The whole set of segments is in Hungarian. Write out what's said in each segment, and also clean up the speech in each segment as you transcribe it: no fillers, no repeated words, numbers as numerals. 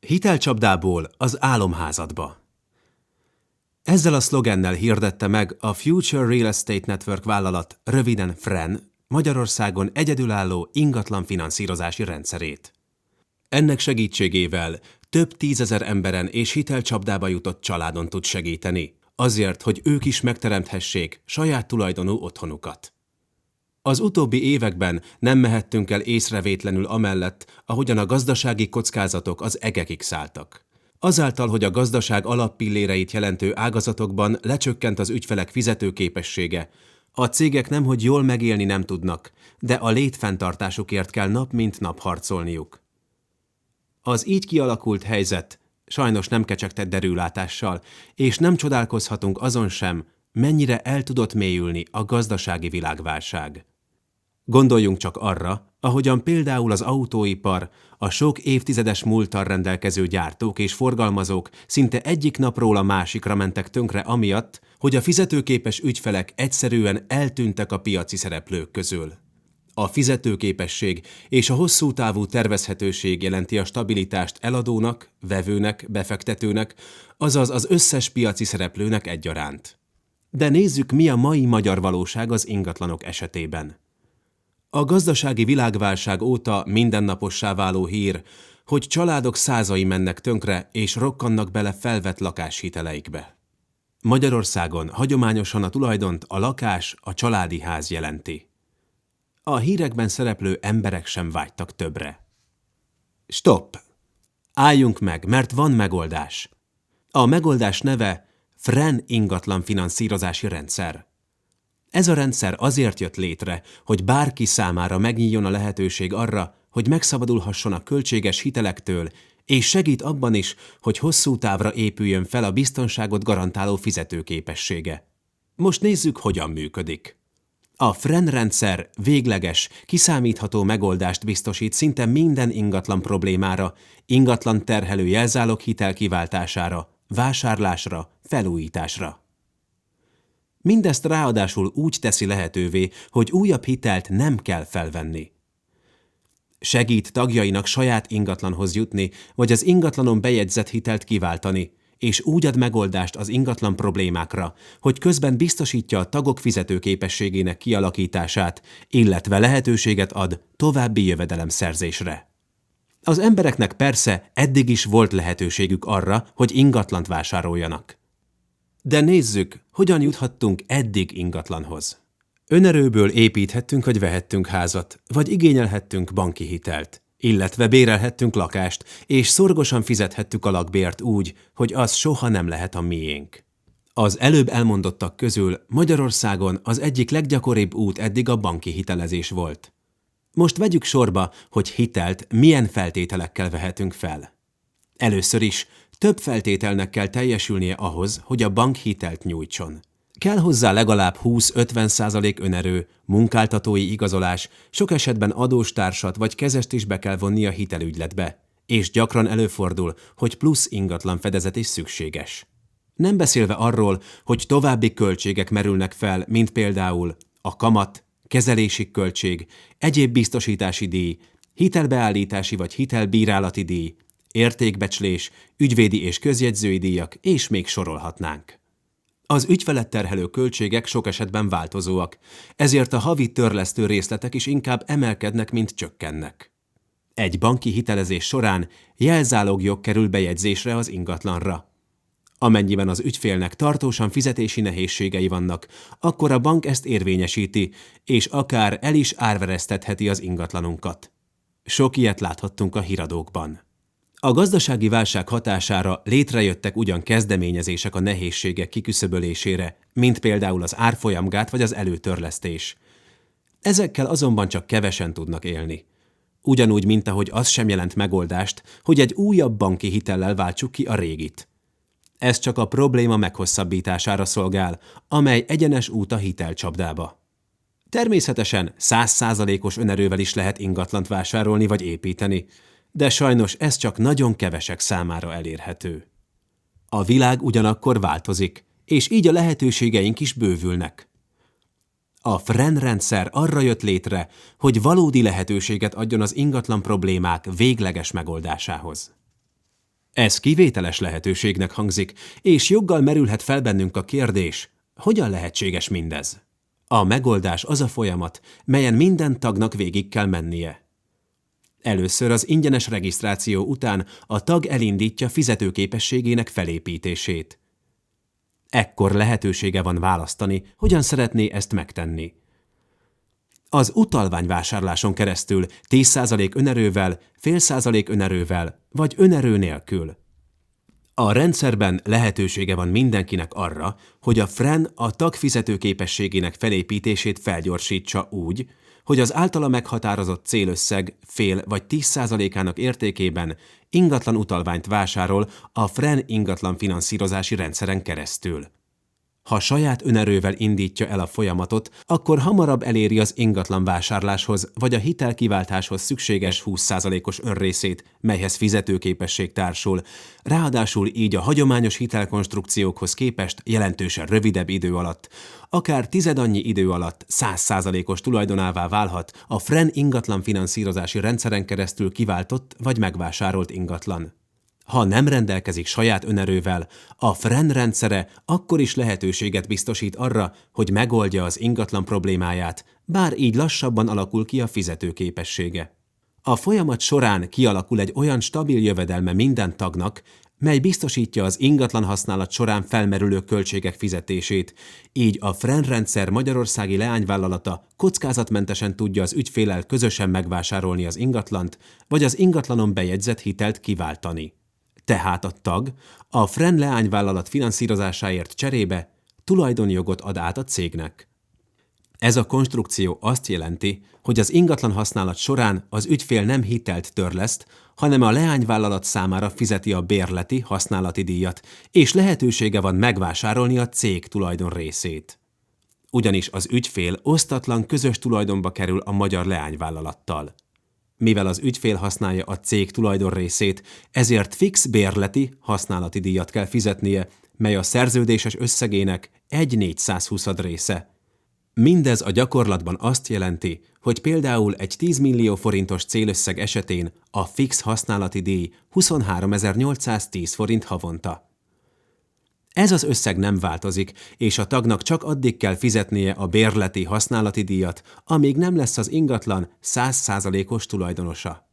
Hitelcsapdából az álomházadba. Ezzel a szlogennel hirdette meg a Future Real Estate Network vállalat, röviden FREN, Magyarországon egyedülálló ingatlan finanszírozási rendszerét. Ennek segítségével több tízezer emberen és hitelcsapdába jutott családon tud segíteni, azért, hogy ők is megteremthessék saját tulajdonú otthonukat. Az utóbbi években nem mehettünk el észrevétlenül amellett, ahogyan a gazdasági kockázatok az egekig szálltak. Azáltal, hogy a gazdaság alappilléreit jelentő ágazatokban lecsökkent az ügyfelek fizetőképessége, a cégek nemhogy jól megélni nem tudnak, de a létfenntartásukért kell nap mint nap harcolniuk. Az így kialakult helyzet sajnos nem kecsegtett derűlátással, és nem csodálkozhatunk azon sem, mennyire el tudott mélyülni a gazdasági világválság. Gondoljunk csak arra, ahogyan például az autóipar, a sok évtizedes múlttal rendelkező gyártók és forgalmazók szinte egyik napról a másikra mentek tönkre amiatt, hogy a fizetőképes ügyfelek egyszerűen eltűntek a piaci szereplők közül. A fizetőképesség és a hosszú távú tervezhetőség jelenti a stabilitást eladónak, vevőnek, befektetőnek, azaz az összes piaci szereplőnek egyaránt. De nézzük, mi a mai magyar valóság az ingatlanok esetében. A gazdasági világválság óta mindennapossá váló hír, hogy családok százai mennek tönkre és rokkannak bele felvett lakáshiteleikbe. Magyarországon hagyományosan a tulajdont a lakás, a családi ház jelenti. A hírekben szereplő emberek sem vágytak többre. Stopp! Álljunk meg, mert van megoldás. A megoldás neve FREN ingatlan finanszírozási rendszer. Ez a rendszer azért jött létre, hogy bárki számára megnyíljon a lehetőség arra, hogy megszabadulhasson a költséges hitelektől, és segít abban is, hogy hosszú távra épüljön fel a biztonságot garantáló fizetőképessége. Most nézzük, hogyan működik. A FREN rendszer végleges, kiszámítható megoldást biztosít szinte minden ingatlan problémára, ingatlan terhelő jelzálog hitel kiváltására, vásárlásra, felújításra. Mindezt ráadásul úgy teszi lehetővé, hogy újabb hitelt nem kell felvenni. Segít tagjainak saját ingatlanhoz jutni, vagy az ingatlanon bejegyzett hitelt kiváltani, és úgy ad megoldást az ingatlan problémákra, hogy közben biztosítja a tagok fizetőképességének kialakítását, illetve lehetőséget ad további jövedelemszerzésre. Az embereknek persze eddig is volt lehetőségük arra, hogy ingatlant vásároljanak. De nézzük, hogyan juthattunk eddig ingatlanhoz. Önerőből építhettünk vagy vehettünk házat, vagy igényelhettünk banki hitelt, illetve bérelhettünk lakást, és szorgosan fizethettük a lakbért úgy, hogy az soha nem lehet a miénk. Az előbb elmondottak közül Magyarországon az egyik leggyakoribb út eddig a banki hitelezés volt. Most vegyük sorba, hogy hitelt milyen feltételekkel vehetünk fel. Először is több feltételnek kell teljesülnie ahhoz, hogy a bank hitelt nyújtson. Kell hozzá legalább 20-50% önerő, munkáltatói igazolás, sok esetben adóstársat vagy kezest is be kell vonni a hitelügyletbe, és gyakran előfordul, hogy plusz ingatlan fedezet is szükséges. Nem beszélve arról, hogy további költségek merülnek fel, mint például a kamat, kezelési költség, egyéb biztosítási díj, hitelbeállítási vagy hitelbírálati díj, értékbecslés, ügyvédi és közjegyzői díjak, és még sorolhatnánk. Az ügyfelet terhelő költségek sok esetben változóak, ezért a havi törlesztő részletek is inkább emelkednek, mint csökkennek. Egy banki hitelezés során jelzálogjog kerül bejegyzésre az ingatlanra. Amennyiben az ügyfélnek tartósan fizetési nehézségei vannak, akkor a bank ezt érvényesíti, és akár el is árveresztetheti az ingatlanunkat. Sok ilyet láthattunk a híradókban. A gazdasági válság hatására létrejöttek ugyan kezdeményezések a nehézségek kiküszöbölésére, mint például az árfolyamgát vagy az előtörlesztés. Ezekkel azonban csak kevesen tudnak élni. Ugyanúgy, mint ahogy az sem jelent megoldást, hogy egy újabb banki hitellel váltsuk ki a régit. Ez csak a probléma meghosszabbítására szolgál, amely egyenes út a hitelcsapdába. Természetesen 100%-os önerővel is lehet ingatlant vásárolni vagy építeni, de sajnos ez csak nagyon kevesek számára elérhető. A világ ugyanakkor változik, és így a lehetőségeink is bővülnek. A FREN rendszer arra jött létre, hogy valódi lehetőséget adjon az ingatlan problémák végleges megoldásához. Ez kivételes lehetőségnek hangzik, és joggal merülhet fel bennünk a kérdés, hogyan lehetséges mindez? A megoldás az a folyamat, melyen minden tagnak végig kell mennie. Először az ingyenes regisztráció után a tag elindítja fizetőképességének felépítését. Ekkor lehetősége van választani, hogyan szeretné ezt megtenni. Az utalványvásárláson keresztül 10% önerővel, fél százalék önerővel vagy önerő nélkül. A rendszerben lehetősége van mindenkinek arra, hogy a FREN a tag fizetőképességének felépítését felgyorsítsa úgy, hogy az általa meghatározott célösszeg fél vagy 10%-ának értékében ingatlan utalványt vásárol a FREN ingatlan finanszírozási rendszeren keresztül. Ha saját önerővel indítja el a folyamatot, akkor hamarabb eléri az ingatlan vásárláshoz vagy a hitelkiváltáshoz szükséges 20%-os önrészét, melyhez fizetőképesség társul, ráadásul így a hagyományos hitelkonstrukciókhoz képest jelentősen rövidebb idő alatt, akár tizedannyi idő alatt 100%-os tulajdonává válhat a FREN ingatlan finanszírozási rendszeren keresztül kiváltott vagy megvásárolt ingatlan. Ha nem rendelkezik saját önerővel, a FREN rendszere akkor is lehetőséget biztosít arra, hogy megoldja az ingatlan problémáját, bár így lassabban alakul ki a fizetőképessége. A folyamat során kialakul egy olyan stabil jövedelme minden tagnak, mely biztosítja az ingatlan használat során felmerülő költségek fizetését, így a FREN rendszer magyarországi leányvállalata kockázatmentesen tudja az ügyféllel közösen megvásárolni az ingatlant, vagy az ingatlanon bejegyzett hitelt kiváltani. Tehát a tag a FREN leányvállalat finanszírozásáért cserébe tulajdonjogot ad át a cégnek. Ez a konstrukció azt jelenti, hogy az ingatlan használat során az ügyfél nem hitelt törleszt, hanem a leányvállalat számára fizeti a bérleti, használati díjat, és lehetősége van megvásárolni a cég tulajdon részét. Ugyanis az ügyfél osztatlan közös tulajdonba kerül a magyar leányvállalattal. Mivel az ügyfél használja a cég tulajdonrészét, ezért fix bérleti, használati díjat kell fizetnie, mely a szerződéses összegének 1/420 része. Mindez a gyakorlatban azt jelenti, hogy például egy 10 millió forintos célösszeg esetén a fix használati díj 23.810 forint havonta. Ez az összeg nem változik, és a tagnak csak addig kell fizetnie a bérleti használati díjat, amíg nem lesz az ingatlan 100%-os tulajdonosa.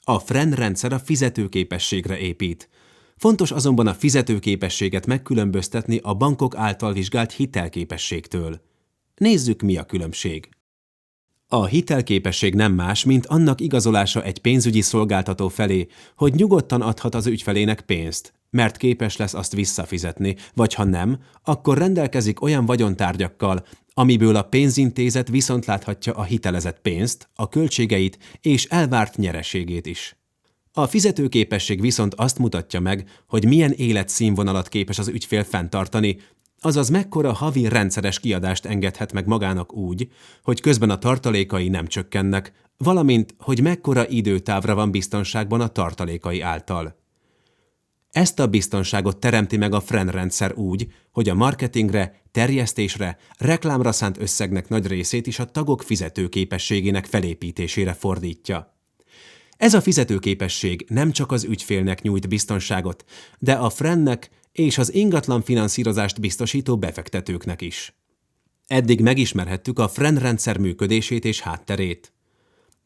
A FREN rendszer a fizetőképességre épít. Fontos azonban a fizetőképességet megkülönböztetni a bankok által vizsgált hitelképességtől. Nézzük, mi a különbség. A hitelképesség nem más, mint annak igazolása egy pénzügyi szolgáltató felé, hogy nyugodtan adhat az ügyfelének pénzt, mert képes lesz azt visszafizetni, vagy ha nem, akkor rendelkezik olyan vagyontárgyakkal, amiből a pénzintézet viszont láthatja a hitelezett pénzt, a költségeit és elvárt nyereségét is. A fizetőképesség viszont azt mutatja meg, hogy milyen életszínvonalat képes az ügyfél fenntartani, azaz mekkora havi rendszeres kiadást engedhet meg magának úgy, hogy közben a tartalékai nem csökkennek, valamint, hogy mekkora időtávra van biztonságban a tartalékai által. Ezt a biztonságot teremti meg a FREN rendszer úgy, hogy a marketingre, terjesztésre, reklámra szánt összegnek nagy részét is a tagok fizetőképességének felépítésére fordítja. Ez a fizetőképesség nem csak az ügyfélnek nyújt biztonságot, de a FREN-nek és az ingatlan finanszírozást biztosító befektetőknek is. Eddig megismerhettük a FREN rendszer működését és hátterét.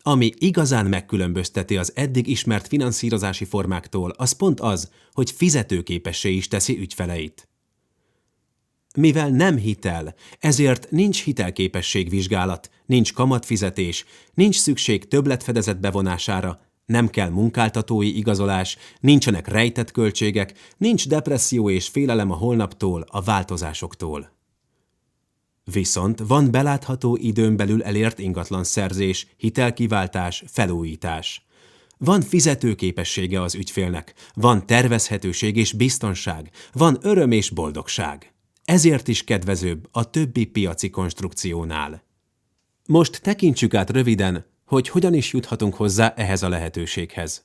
Ami igazán megkülönbözteti az eddig ismert finanszírozási formáktól, az pont az, hogy fizetőképessé is teszi ügyfeleit. Mivel nem hitel, ezért nincs hitelképességvizsgálat, nincs kamatfizetés, nincs szükség többletfedezet bevonására, nem kell munkáltatói igazolás, nincsenek rejtett költségek, nincs depresszió és félelem a holnaptól, a változásoktól. Viszont van belátható időn belül elért ingatlanszerzés, hitelkiváltás, felújítás. Van fizetőképessége az ügyfélnek, van tervezhetőség és biztonság, van öröm és boldogság. Ezért is kedvezőbb a többi piaci konstrukciónál. Most tekintsük át röviden, hogy hogyan is juthatunk hozzá ehhez a lehetőséghez.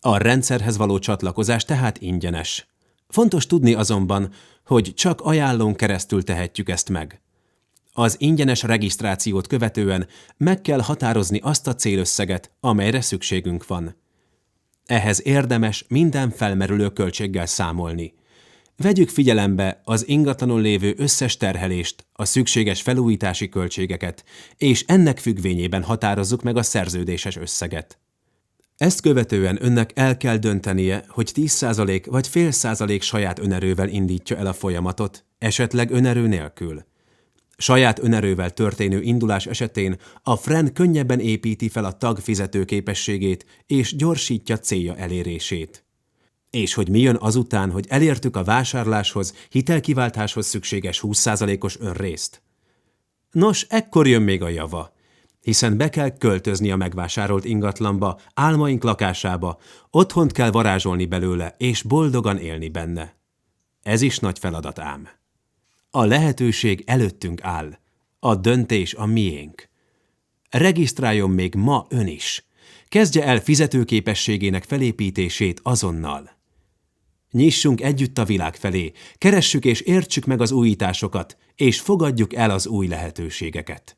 A rendszerhez való csatlakozás tehát ingyenes. Fontos tudni azonban, hogy csak ajánlón keresztül tehetjük ezt meg. Az ingyenes regisztrációt követően meg kell határozni azt a célösszeget, amelyre szükségünk van. Ehhez érdemes minden felmerülő költséggel számolni. Vegyük figyelembe az ingatlanon lévő összes terhelést, a szükséges felújítási költségeket, és ennek függvényében határozzuk meg a szerződéses összeget. Ezt követően önnek el kell döntenie, hogy 10% vagy fél százalék saját önerővel indítja el a folyamatot, esetleg önerő nélkül. Saját önerővel történő indulás esetén a FREN könnyebben építi fel a tag fizetőképességét és gyorsítja célja elérését. És hogy mi jön azután, hogy elértük a vásárláshoz, hitelkiváltáshoz szükséges 20%-os önrészt? Nos, ekkor jön még a java, hiszen be kell költözni a megvásárolt ingatlanba, álmaink lakásába, otthont kell varázsolni belőle, és boldogan élni benne. Ez is nagy feladat ám. A lehetőség előttünk áll. A döntés a miénk. Regisztráljon még ma ön is. Kezdje el fizetőképességének felépítését azonnal. Nyissunk együtt a világ felé, keressük és értsük meg az újításokat, és fogadjuk el az új lehetőségeket.